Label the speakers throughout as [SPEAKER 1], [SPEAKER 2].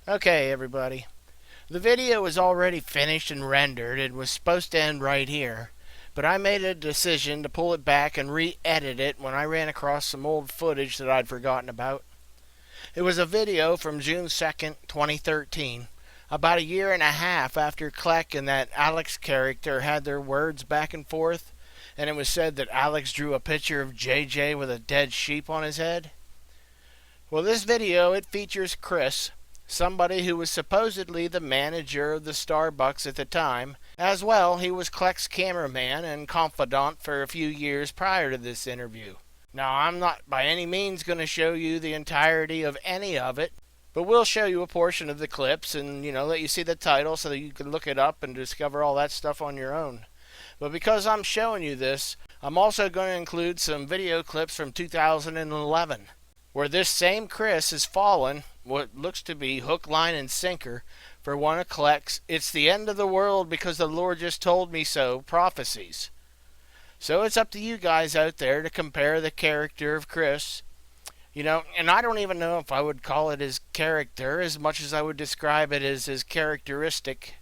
[SPEAKER 1] Okay, everybody. The video is already finished and rendered and was supposed to end right here, but I made a decision to pull it back and re-edit it when I ran across some old footage that I'd forgotten about. It was a video from June 2nd, 2013, about a year and a half after Kleck and that Alex character had their words back and forth, and it was said that Alex drew a picture of JJ with a dead sheep on his head. Well, this video, it features Chris, somebody who was supposedly the manager of the Starbucks at the time. As well, he was Kleck's cameraman and confidant for a few years prior to this interview. Now, I'm not by any means going to show you the entirety of any of it, but we'll show you a portion of the clips and, let you see the title so that you can look it up and discover all that stuff on your own. But because I'm showing you this, I'm also going to include some video clips from 2011, where this same Chris has fallen, what looks to be hook, line, and sinker, for one of Kleck's "It's the end of the world because the Lord just told me so" prophecies. So it's up to you guys out there to compare the character of Chris. And I don't even know if I would call it his character as much as I would describe it as his characteristic,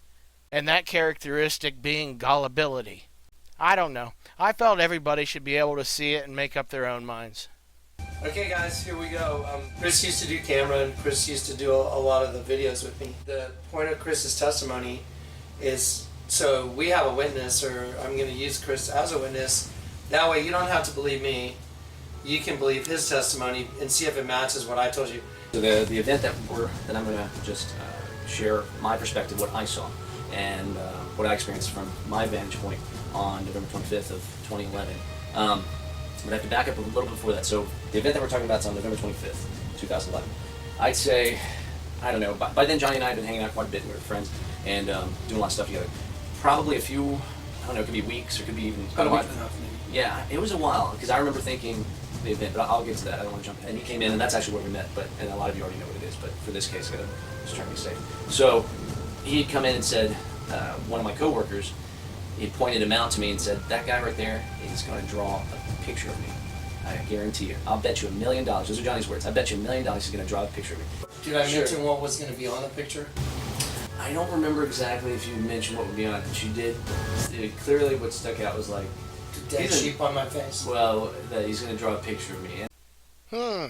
[SPEAKER 1] and that characteristic being gullibility. I don't know. I felt everybody should be able to see it and make up their own minds.
[SPEAKER 2] Okay guys, here we go. Chris used to do camera and Chris used to do a lot of the videos with me. The point of Chris's testimony is so we have a witness, or I'm going to use Chris as a witness. That way you don't have to believe me. You can believe his testimony and see if it matches what I told you.
[SPEAKER 3] So the event that I'm going to just share my perspective, what I saw, and what I experienced from my vantage point on November 25th of 2011. But I have to back up a little before that. So the event that we're talking about is on November 25th, 2011. I'd say, I don't know, by then Johnny and I had been hanging out quite a bit, and we were friends, and doing a lot of stuff together. Probably a few, I don't know, it could be weeks, or it could be even...
[SPEAKER 2] About a week and a half, maybe.
[SPEAKER 3] Yeah, it was a while, because I remember thinking the event, but I'll get to that, I don't want to jump ahead. And he came in, and that's actually where we met, and a lot of you already know what it is, but for this case, I gotta just try to be safe. So he'd come in and said, one of my coworkers, he pointed him out to me and said, "That guy right there is going to draw a picture of me. I guarantee you. I'll bet you $1 million. Those are Johnny's words. I bet you $1 million he's going to draw a picture of me."
[SPEAKER 2] Did I mention what was going to be on the picture?
[SPEAKER 3] I don't remember exactly if you mentioned what would be on it, but you did. Clearly what stuck out was like...
[SPEAKER 2] Dead sheep on my face.
[SPEAKER 3] Well, that he's going to draw a picture of me.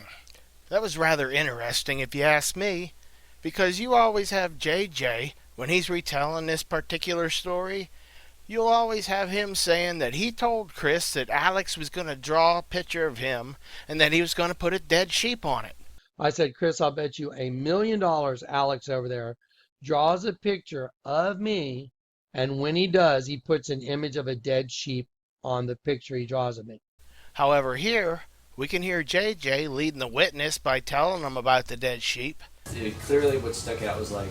[SPEAKER 1] That was rather interesting if you ask me, because you always have JJ, when he's retelling this particular story, you'll always have him saying that he told Chris that Alex was going to draw a picture of him and that he was going to put a dead sheep on it.
[SPEAKER 4] I said, "Chris, I'll bet you $1 million Alex over there draws a picture of me, and when he does, he puts an image of a dead sheep on the picture he draws of me."
[SPEAKER 1] However, here, we can hear JJ leading the witness by telling him about the dead sheep.
[SPEAKER 3] Clearly what stuck out was like...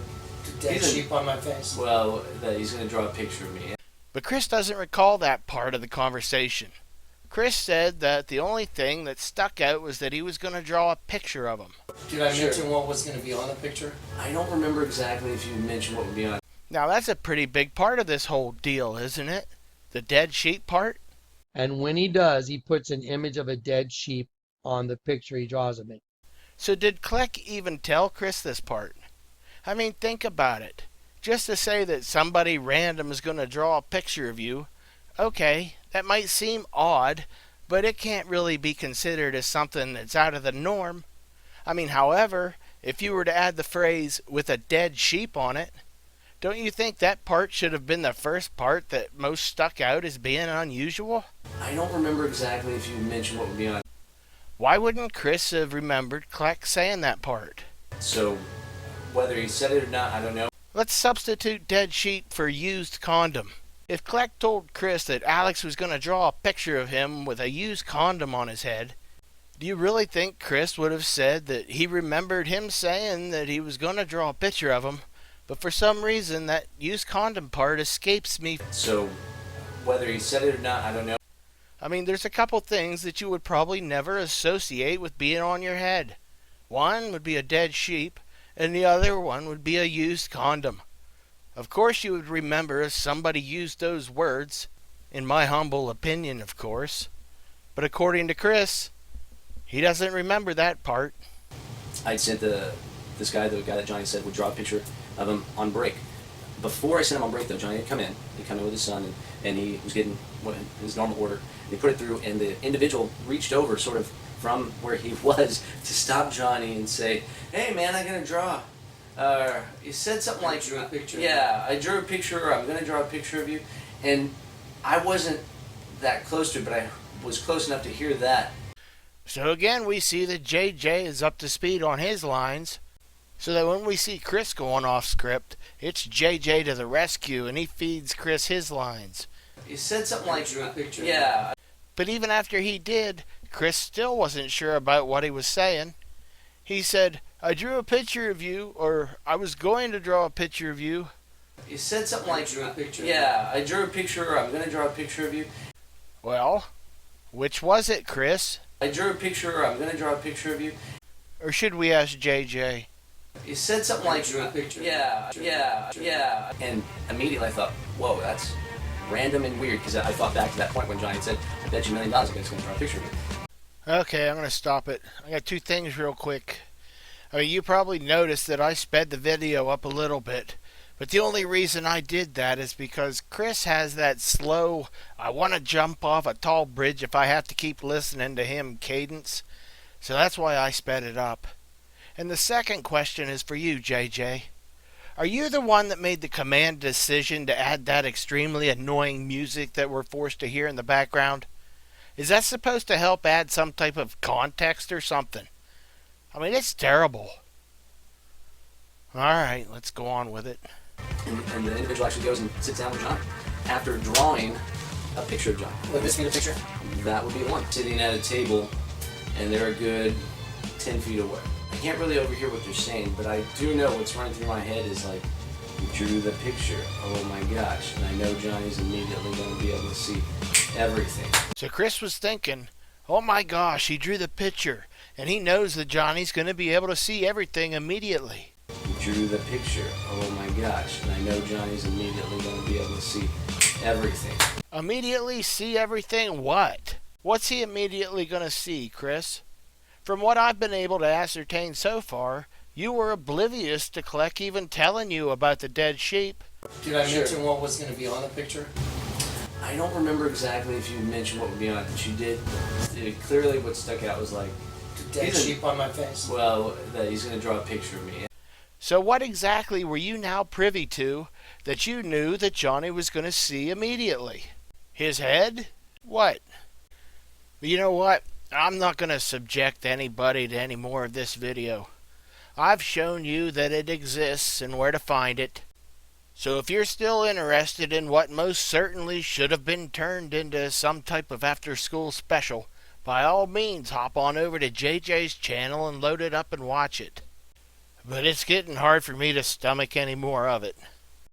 [SPEAKER 2] Dead sheep on my face.
[SPEAKER 3] Well, that he's going to draw a picture of me.
[SPEAKER 1] But Chris doesn't recall that part of the conversation. Chris said that the only thing that stuck out was that he was going to draw a picture of him.
[SPEAKER 2] Did I mention what was going to be on the picture?
[SPEAKER 3] I don't remember exactly if you mentioned what would be on it.
[SPEAKER 1] Now that's a pretty big part of this whole deal, isn't it? The dead sheep part?
[SPEAKER 4] And when he does, he puts an image of a dead sheep on the picture he draws of me.
[SPEAKER 1] So did Kleck even tell Chris this part? I mean, think about it. Just to say that somebody random is going to draw a picture of you, okay, that might seem odd, but it can't really be considered as something that's out of the norm. I mean, however, if you were to add the phrase "with a dead sheep" on it, don't you think that part should have been the first part that most stuck out as being unusual?
[SPEAKER 3] I don't remember exactly if you mentioned what would be on it.
[SPEAKER 1] Why wouldn't Chris have remembered Kleck saying that part?
[SPEAKER 3] So, whether he said it or not, I don't know.
[SPEAKER 1] Let's substitute dead sheep for used condom. If Kleck told Chris that Alex was going to draw a picture of him with a used condom on his head, do you really think Chris would have said that he remembered him saying that he was going to draw a picture of him, but for some reason that used condom part escapes me?
[SPEAKER 3] So, whether he said it or not, I don't know.
[SPEAKER 1] I mean, there's a couple things that you would probably never associate with being on your head. One would be a dead sheep, and the other one would be a used condom. Of course you would remember if somebody used those words, in my humble opinion, of course. But according to Chris, he doesn't remember that part.
[SPEAKER 3] I'd sent the this guy, the guy that Johnny said would draw a picture of him on break. Before I sent him on break, though, Johnny had come in. He'd come in with his son, and he was getting his normal order. And he put it through, and the individual reached over, sort of from where he was, to stop Johnny and say, "Hey, man, I'm gonna draw." He said something like,
[SPEAKER 2] drew a picture.
[SPEAKER 3] "Yeah, I drew a picture. Or I'm gonna draw a picture of you." And I wasn't that close to it, but I was close enough to hear that.
[SPEAKER 1] So again, we see that JJ is up to speed on his lines, so that when we see Chris going off script, it's JJ to the rescue, and he feeds Chris his lines.
[SPEAKER 3] He said something like,
[SPEAKER 2] drew a picture.
[SPEAKER 3] "Yeah."
[SPEAKER 1] But even after he did, Chris still wasn't sure about what he was saying. He said, "I drew a picture of you," or "I was going to draw a picture of you."
[SPEAKER 3] He said something like,
[SPEAKER 2] drew a picture.
[SPEAKER 3] "Yeah, I drew a picture. Or I'm gonna draw a picture of you."
[SPEAKER 1] Well, which was it, Chris?
[SPEAKER 3] I drew a picture. Or I'm gonna draw a picture of you.
[SPEAKER 1] Or should we ask JJ?
[SPEAKER 3] He said something like,
[SPEAKER 2] drew a picture.
[SPEAKER 3] Yeah. And immediately I thought, whoa, that's random and weird, because I thought back to that point when Johnny had said, "I bet you $1 million ago it's going to draw a picture of me."
[SPEAKER 1] Okay, I'm going to stop it. I got two things real quick. I mean, you probably noticed that I sped the video up a little bit. But the only reason I did that is because Chris has that slow, I want to jump off a tall bridge if I have to keep listening to him cadence. So that's why I sped it up. And the second question is for you, JJ. Are you the one that made the command decision to add that extremely annoying music that we're forced to hear in the background? Is that supposed to help add some type of context or something? I mean, it's terrible. Alright, let's go on with it.
[SPEAKER 3] And the individual actually goes and sits down with Johnny after drawing a picture of Johnny.
[SPEAKER 2] Would this be the picture?
[SPEAKER 3] That would be the one. Sitting at a table, and they're a good 10 feet away. I can't really overhear what they're saying, but I do know what's running through my head is like, "You drew the picture. Oh my gosh." And I know Johnny's immediately going to be able to see everything.
[SPEAKER 1] So Chris was thinking, oh my gosh, he drew the picture, and he knows that Johnny's going to be able to see everything immediately.
[SPEAKER 3] "You drew the picture. Oh my gosh." And I know Johnny's immediately going to be able to see everything.
[SPEAKER 1] Immediately see everything what? What's he immediately going to see, Chris? From what I've been able to ascertain so far, you were oblivious to Kleck even telling you about the dead sheep.
[SPEAKER 2] Did I
[SPEAKER 3] Sure.
[SPEAKER 2] mention what was going to be on the picture?
[SPEAKER 3] I don't remember exactly if you mentioned what would be on it, but you did. Clearly what stuck out was like,
[SPEAKER 2] Dead
[SPEAKER 3] He's a-
[SPEAKER 2] sheep on my face.
[SPEAKER 3] well, that he's going to draw a picture of me.
[SPEAKER 1] So what exactly were you now privy to that you knew that Johnny was going to see immediately? His head? What? You know what? I'm not going to subject anybody to any more of this video. I've shown you that it exists and where to find it. So if you're still interested in what most certainly should have been turned into some type of after-school special, by all means hop on over to JJ's channel and load it up and watch it. But it's getting hard for me to stomach any more of it.